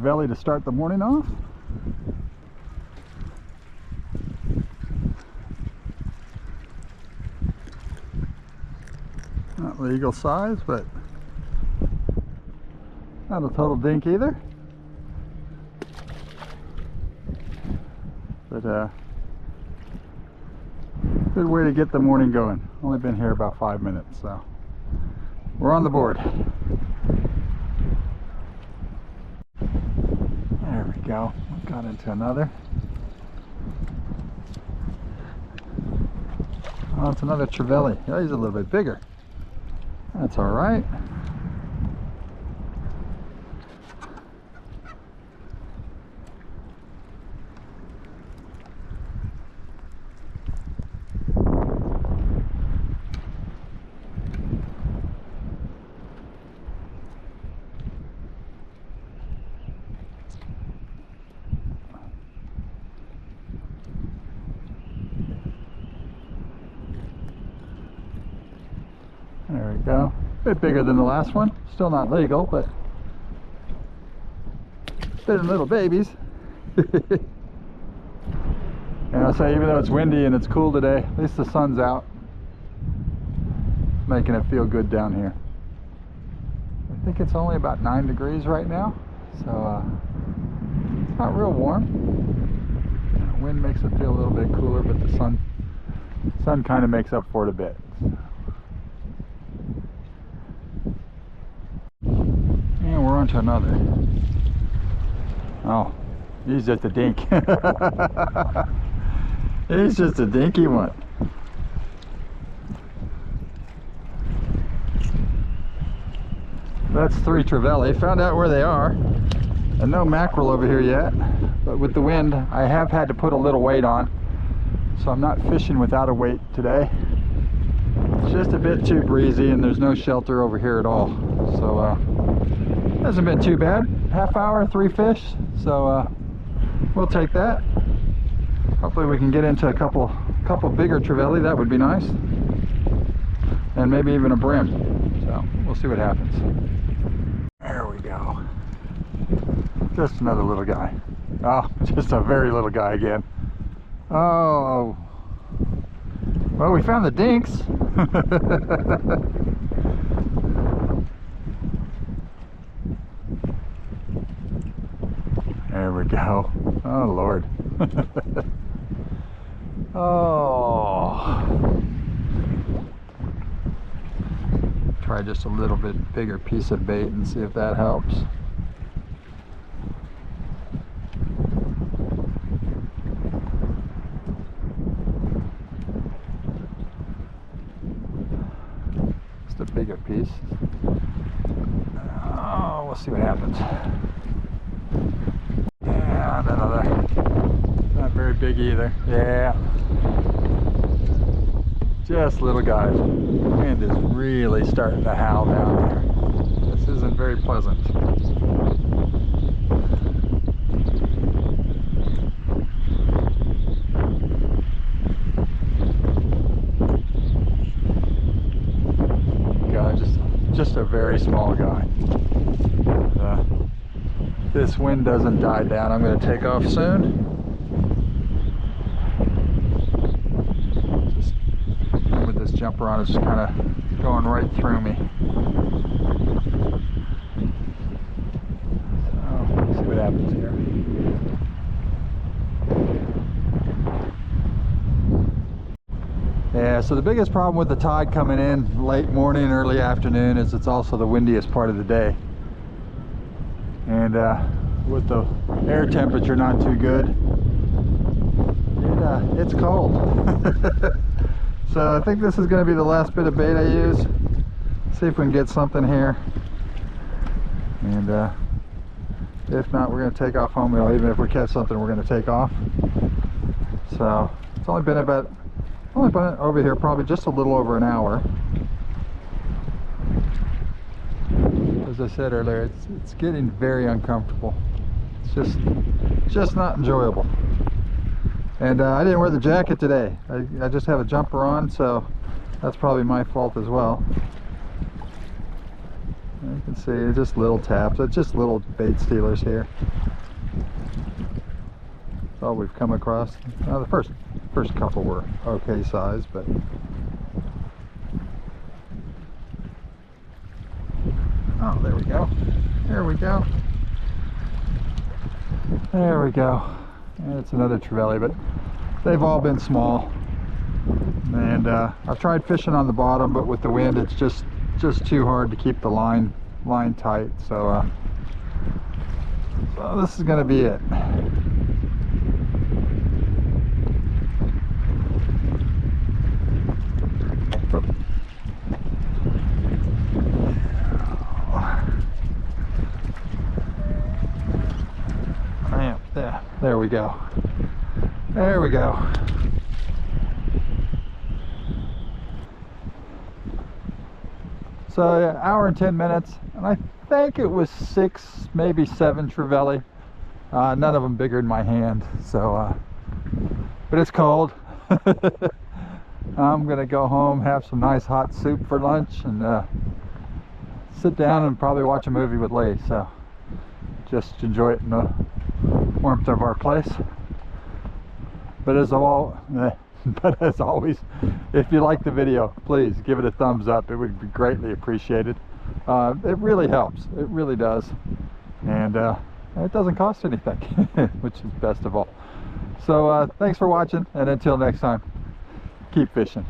trevally to start the morning off. Not legal size, but not a total dink either. But good way to get the morning going. Only been here about 5 minutes, so we're on the board. There we go. We got into another. Oh, it's another trevally. Yeah, he's a little bit bigger. That's all right. There we go. A bit bigger than the last one. Still not legal, but better than little babies. And I'll say, even though it's windy and it's cool today, at least the sun's out, making it feel good down here. I think it's only about 9 degrees right now, so it's not real warm. The wind makes it feel a little bit cooler, but the sun kind of makes up for it a bit. And we're on to another. Oh, he's just a dink. He's just a dinky one. That's 3 trevally. Found out where they are. And no mackerel over here yet. But with the wind, I have had to put a little weight on. So I'm not fishing without a weight today. It's just a bit too breezy and there's no shelter over here at all. So hasn't been too bad. Half hour, 3 fish. So we'll take that. Hopefully we can get into a couple bigger trevally. That would be nice. And maybe even a brim. So we'll see what happens. There we go. Just another little guy. Oh, just a very little guy again. Oh. Well, we found the dinks. There we go. Oh, Lord. Oh. Try just a little bit bigger piece of bait and see if that helps. Just a bigger piece. Oh, we'll see what happens. Yeah, another. Not very big either. Yeah. Just little guys. The wind is really starting to howl down here. This isn't very pleasant. God, just a very small guy. This wind doesn't die down, I'm going to take off soon. Just with this jumper on, it's just kind of going right through me. So, let's see what happens here. Yeah, so the biggest problem with the tide coming in late morning, early afternoon is it's also the windiest part of the day. And with the air temperature not too good, it's cold. So I think this is going to be the last bit of bait I use. See if we can get something here. And if not, we're going to take off home. Even if we catch something, we're going to take off. So it's only been over here probably just a little over an hour. As I said earlier, it's getting very uncomfortable. It's just not enjoyable. And I didn't wear the jacket today. I just have a jumper on, so that's probably my fault as well. You can see just little taps. It's just little bait stealers here. That's all we've come across. The first couple were okay size, but oh, there we go. There we go. There we go. And it's another trevally, but they've all been small. And I've tried fishing on the bottom, but with the wind, it's just too hard to keep the line tight. So this is going to be it. There we go. There we go. So an hour and 10 minutes, and I think it was 6, maybe 7 trevally. None of them bigger than my hand. So, but it's cold. I'm gonna go home, have some nice hot soup for lunch, and sit down and probably watch a movie with Lee. So just enjoy it in the warmth of our place. But as always, if you like the video, please give it a thumbs up. It would be greatly appreciated. It really helps. It really does. And it doesn't cost anything, which is best of all. So thanks for watching, and until next time, keep fishing.